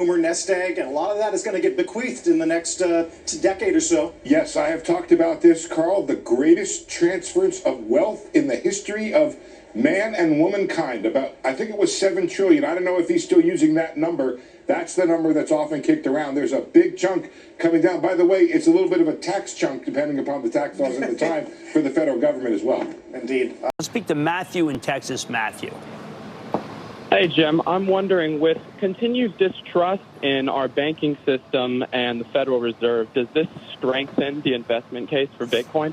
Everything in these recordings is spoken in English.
boomer nest egg, and a lot of that is going to get bequeathed in the next decade or so. Yes, I have talked about this, Carl, the greatest transference of wealth in the history of man and womankind. About, I think it was 7 trillion. I don't know if he's still using that number. That's the number that's often kicked around. There's a big chunk coming down. By the way, it's a little bit of a tax chunk, depending upon the tax laws at the time, for the federal government as well. Indeed. I'll speak to Matthew in Texas. Matthew. Hey, Jim. I'm wondering, with continued distrust in our banking system and the Federal Reserve, does this strengthen the investment case for Bitcoin?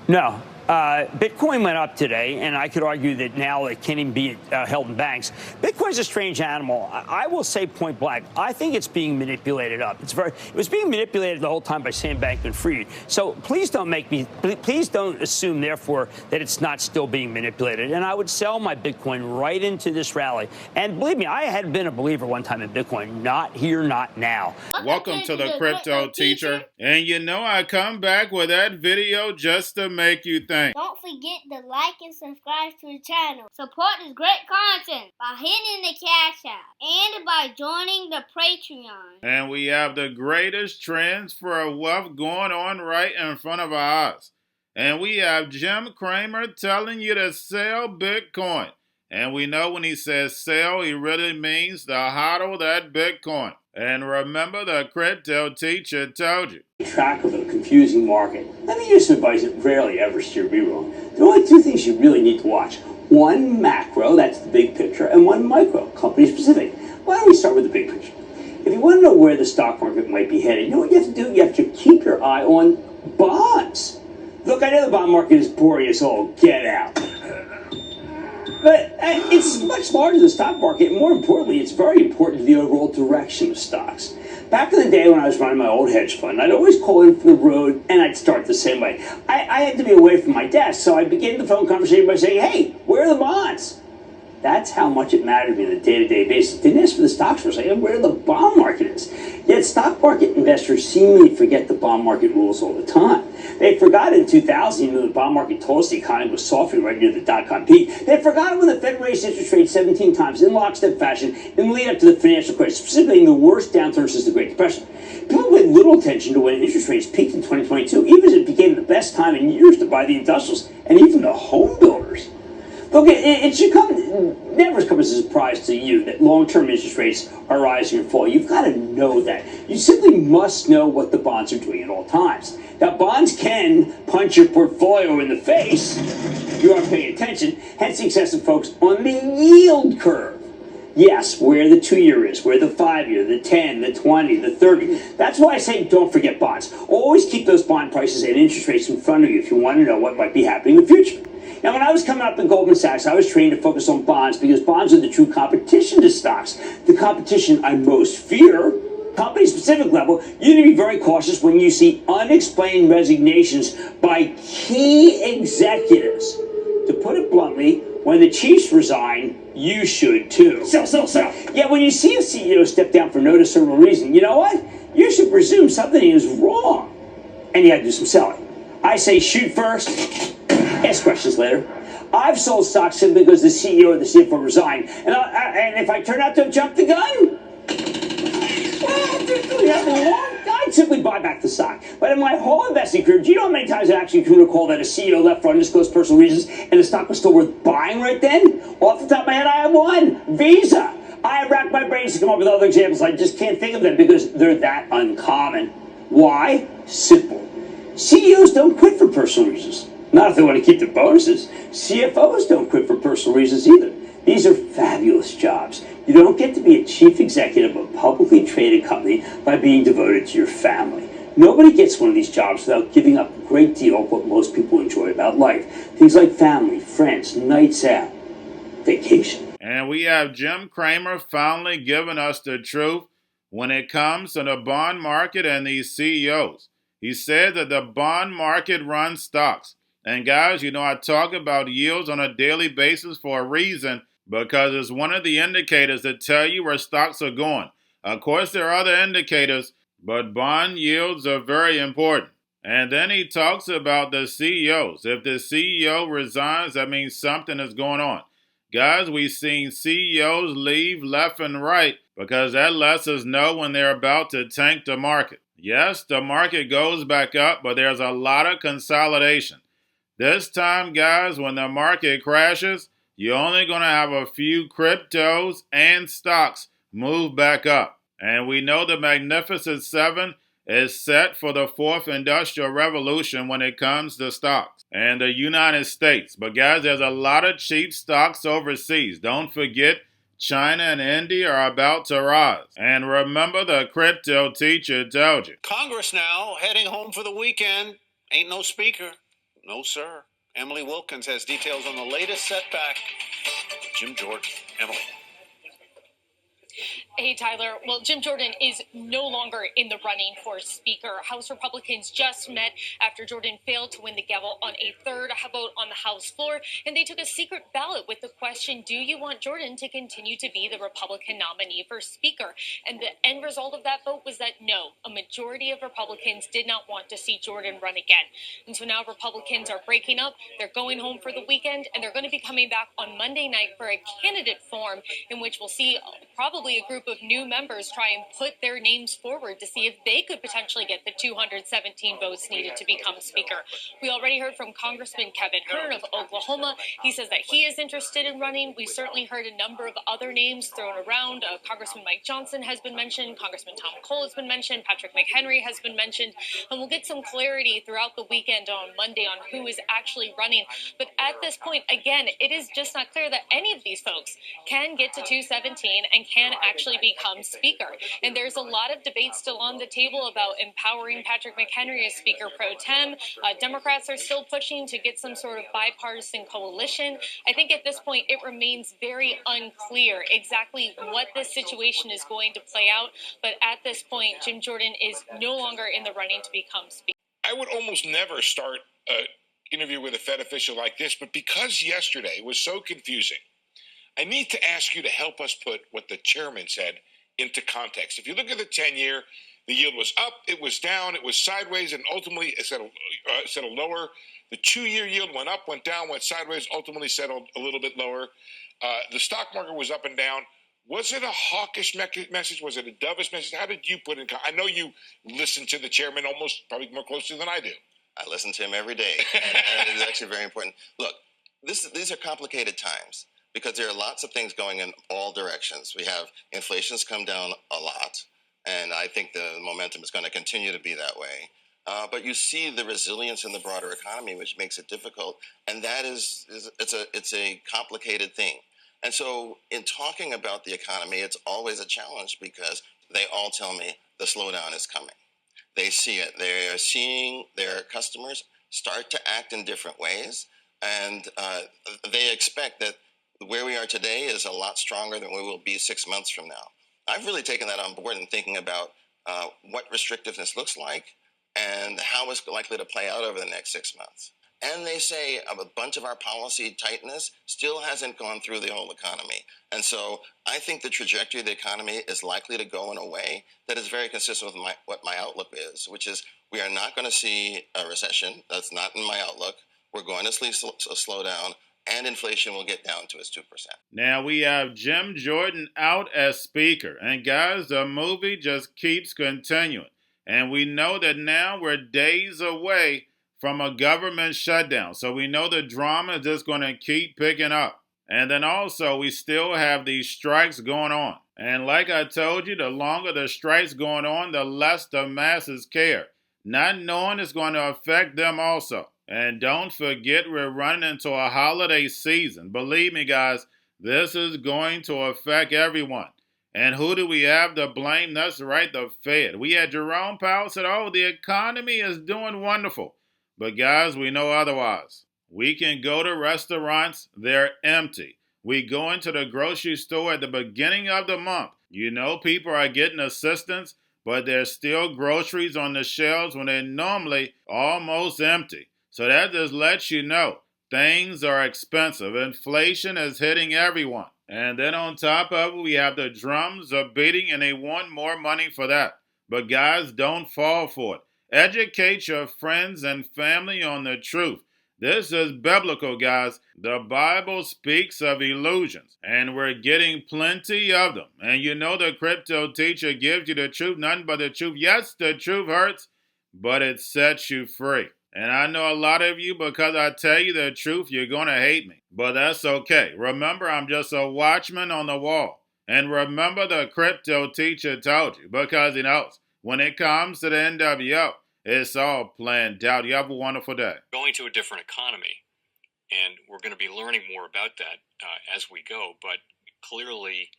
No. Bitcoin went up today, and I could argue that now it can't even be held in banks. Bitcoin's a strange animal. I will say point blank, I think it's being manipulated up. It was being manipulated the whole time by Sam Bankman-Fried. So please don't assume, therefore, that it's not still being manipulated. And I would sell my Bitcoin right into this rally. And believe me, I had been a believer one time in Bitcoin. Not here, not now. Welcome to the Crypto Teacher. And you know I come back with that video just to make you think. Don't forget to like and subscribe to the channel. Support this great content by hitting the Cash App and by joining the Patreon. And we have the greatest transfer of wealth going on right in front of our eyes. And we have Jim Cramer telling you to sell Bitcoin. And we know when he says sell, he really means to hodl that Bitcoin. And remember, the Crypto Teacher told you. Track of a confusing market. Let me give some advice that rarely ever steered me wrong. There are only 2 things you really need to watch. One macro, that's the big picture, and one micro, company specific. Why don't we start with the big picture? If you want to know where the stock market might be headed, you know what you have to do? You have to keep your eye on bonds. Look, I know the bond market is boring as all get out. But it's much larger than the stock market, and more importantly, it's very important to the overall direction of stocks. Back in the day when I was running my old hedge fund, I'd always call in for the road, and I'd start the same way. I had to be away from my desk, so I began the phone conversation by saying, hey, where are the bonds? That's how much it mattered to me on a day-to-day basis. Didn't ask for the stocks for a second, where the bond market is. Yet stock market investors seemingly forget the bond market rules all the time. They forgot in 2000, the bond market told us the economy was softening right near the dot-com peak. They forgot when the Fed raised interest rates 17 times in lockstep fashion in the lead up to the financial crisis, specifically in the worst downturn since the Great Depression. People paid little attention to when interest rates peaked in 2022, even as it became the best time in years to buy the industrials and even the home builders. Look, it should never come as a surprise to you that long-term interest rates are rising or falling. You've got to know that. You simply must know what the bonds are doing at all times. Now, bonds can punch your portfolio in the face if you aren't paying attention, hence the excessive focus on the yield curve. Yes, where the 2-year is, where the 5-year, the 10, the 20, the 30. That's why I say don't forget bonds. Always keep those bond prices and interest rates in front of you if you want to know what might be happening in the future. Now, when I was coming up in Goldman Sachs, I was trained to focus on bonds because bonds are the true competition to stocks. The competition I most fear. Company-specific level, you need to be very cautious when you see unexplained resignations by key executives. To put it bluntly, when the chiefs resign, you should too. Sell. Yeah, when you see a CEO step down for no discernible reason, you know what? You should presume something is wrong. And you got to do some selling. I say shoot first, ask questions later. I've sold stocks simply because the CEO or the CFO resigned. And if I turn out to have jumped the gun, well, there's really nothing wrong. I'd simply buy back the stock. But in my whole investing career, do you know how many times I actually can recall that a CEO left for undisclosed personal reasons and the stock was still worth buying right then? Off the top of my head, I have one. Visa. I have racked my brains to come up with other examples. I just can't think of them because they're that uncommon. Why? Simple. CEOs don't quit for personal reasons. Not if they want to keep their bonuses. CFOs don't quit for personal reasons either. These are fabulous jobs. You don't get to be a chief executive of a publicly traded company by being devoted to your family. Nobody gets one of these jobs without giving up a great deal of what most people enjoy about life. Things like family, friends, nights out, vacation. And we have Jim Cramer finally giving us the truth when it comes to the bond market and these CEOs. He said that the bond market runs stocks. And guys, you know, I talk about yields on a daily basis for a reason, because it's one of the indicators that tell you where stocks are going. Of course, there are other indicators, but bond yields are very important. And then he talks about the CEOs. If the CEO resigns, that means something is going on. Guys, we've seen CEOs leave left and right because that lets us know when they're about to tank the market. Yes, the market goes back up, but there's a lot of consolidation. This time, guys, when the market crashes, you're only going to have a few cryptos and stocks move back up. And we know the Magnificent Seven is set for the fourth industrial revolution when it comes to stocks and the United States. But guys, there's a lot of cheap stocks overseas. Don't forget, China and India are about to rise. And remember, the crypto teacher told you. Congress now heading home for the weekend. Ain't no speaker. No, sir. Emily Wilkins has details on the latest setback. Jim Jordan. Emily. Hey, Tyler. Well, Jim Jordan is no longer in the running for Speaker. House Republicans just met after Jordan failed to win the gavel on a third vote on the House floor, and they took a secret ballot with the question, do you want Jordan to continue to be the Republican nominee for Speaker? And the end result of that vote was that no, a majority of Republicans did not want to see Jordan run again. And so now Republicans are breaking up, they're going home for the weekend, and they're going to be coming back on Monday night for a candidate forum in which we'll see probably a group of new members try and put their names forward to see if they could potentially get the 217 votes needed to become Speaker. We already heard from Congressman Kevin Hern of Oklahoma. He says that he is interested in running. We certainly heard a number of other names thrown around. Congressman Mike Johnson has been mentioned. Congressman Tom Cole has been mentioned. Patrick McHenry has been mentioned. And we'll get some clarity throughout the weekend on Monday on who is actually running. But at this point, again, it is just not clear that any of these folks can get to 217 and can actually become Speaker. And there's a lot of debate still on the table about empowering Patrick McHenry as Speaker pro tem. Democrats are still pushing to get some sort of bipartisan coalition. I think at this point it remains very unclear exactly what this situation is going to play out. But at this point, Jim Jordan is no longer in the running to become Speaker. I would almost never start an interview with a Fed official like this, but because yesterday was so confusing, I need to ask you to help us put what the chairman said into context. If you look at the 10-year, the yield was up, it was down, it was sideways, and ultimately it settled lower. The 2-year yield went up, went down, went sideways, ultimately settled a little bit lower. The stock market was up and down. Was it a hawkish message? Was it a dovish message? How did you put it in? I know you listen to the chairman almost probably more closely than I do. I listen to him every day, and it is actually very important. Look, these are complicated times, because there are lots of things going in all directions. We have inflation's come down a lot, and I think the momentum is going to continue to be that way. But you see the resilience in the broader economy, which makes it difficult, and that it's a complicated thing. And so in talking about the economy, it's always a challenge because they all tell me the slowdown is coming. They see it. They are seeing their customers start to act in different ways, and they expect that where we are today is a lot stronger than we will be 6 months from now. I've really taken that on board and thinking about what restrictiveness looks like and how it's likely to play out over the next 6 months. And they say a bunch of our policy tightness still hasn't gone through the whole economy. And so I think the trajectory of the economy is likely to go in a way that is very consistent with what my outlook is, which is we are not going to see a recession. That's not in my outlook. We're going to see a slowdown, and inflation will get down to its 2%. Now we have Jim Jordan out as Speaker. And guys, the movie just keeps continuing. And we know that now we're days away from a government shutdown. So we know the drama is just going to keep picking up. And then also we still have these strikes going on. And like I told you, the longer the strikes going on, the less the masses care. Not knowing it's going to affect them also. And don't forget, we're running into a holiday season. Believe me, guys, this is going to affect everyone. And who do we have to blame? That's right, the Fed. We had Jerome Powell said, the economy is doing wonderful. But guys, we know otherwise. We can go to restaurants, they're empty. We go into the grocery store at the beginning of the month. You know people are getting assistance, but there's still groceries on the shelves when they're normally almost empty. So that just lets you know things are expensive. Inflation is hitting everyone. And then on top of it, we have the drums are beating and they want more money for that. But guys, don't fall for it. Educate your friends and family on the truth. This is biblical, guys. The Bible speaks of illusions, and we're getting plenty of them. And you know the crypto teacher gives you the truth, nothing but the truth. Yes, the truth hurts, but it sets you free. And I know a lot of you, because I tell you the truth, you're going to hate me. But that's okay. Remember, I'm just a watchman on the wall. And remember the crypto teacher told you, because he knows when it comes to the NWO, it's all planned out. You have a wonderful day. Going to a different economy, and we're going to be learning more about that as we go. But clearly,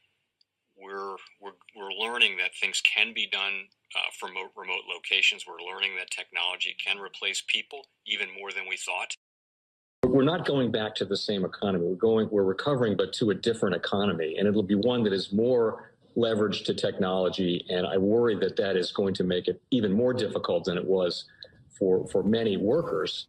we're learning that things can be done from remote locations. We're learning that technology can replace people even more than we thought. We're not going back to the same economy. We're recovering, but to a different economy, and it'll be one that is more leverage to technology, and I worry that that is going to make it even more difficult than it was for many workers.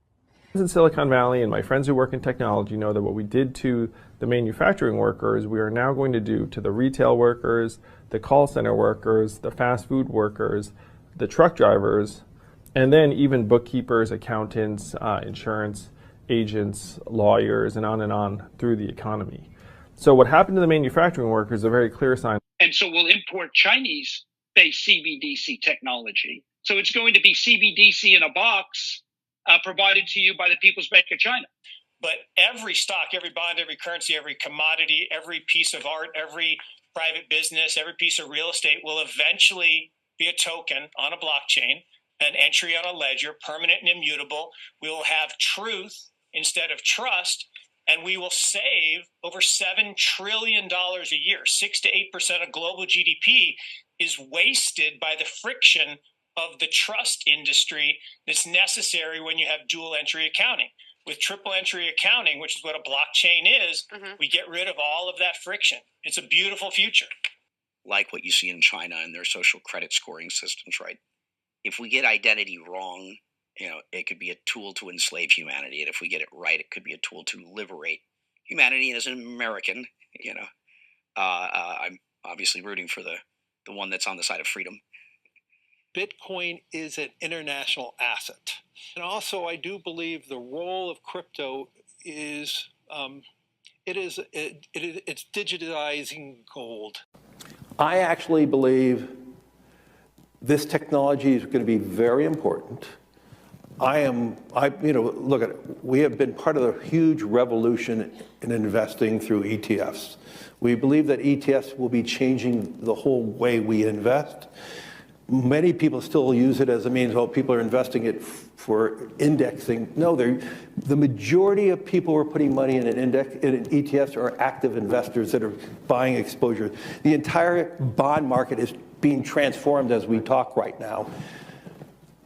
In Silicon Valley, and my friends who work in technology know that what we did to the manufacturing workers, we are now going to do to the retail workers, the call center workers, the fast food workers, the truck drivers, and then even bookkeepers, accountants, insurance agents, lawyers, and on through the economy. So what happened to the manufacturing workers is a very clear sign. And so we'll import Chinese-based CBDC technology. So it's going to be CBDC in a box provided to you by the People's Bank of China. But every stock, every bond, every currency, every commodity, every piece of art, every private business, every piece of real estate will eventually be a token on a blockchain, an entry on a ledger, permanent and immutable. We will have truth instead of trust. And we will save over $7 trillion a year. 6 to 8% of global GDP is wasted by the friction of the trust industry that's necessary when you have dual entry accounting. With triple entry accounting, which is what a blockchain is, we get rid of all of that friction. It's a beautiful future. Like what you see in China and their social credit scoring systems, right? If we get identity wrong, it could be a tool to enslave humanity. And if we get it right, it could be a tool to liberate humanity. And as an American, I'm obviously rooting for the one that's on the side of freedom. Bitcoin is an international asset. And also, I do believe the role of crypto is, it's digitizing gold. I actually believe this technology is going to be very important. Look at it. We have been part of a huge revolution in investing through ETFs. We believe that ETFs will be changing the whole way we invest. Many people still use it as a means, people are investing it for indexing. No, the majority of people who are putting money in in ETFs are active investors that are buying exposure. The entire bond market is being transformed as we talk right now.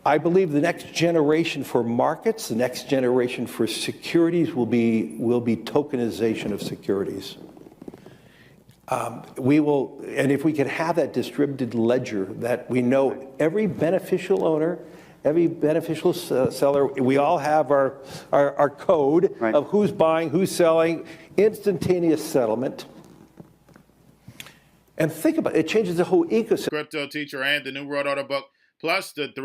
I believe the next generation for markets, the next generation for securities will be tokenization of securities. And if we could have that distributed ledger that we know every beneficial owner, every beneficial seller, we all have our code of who's buying, who's selling, instantaneous settlement. And think about it, it changes the whole ecosystem. Crypto Teacher and the New World Order book, plus the 3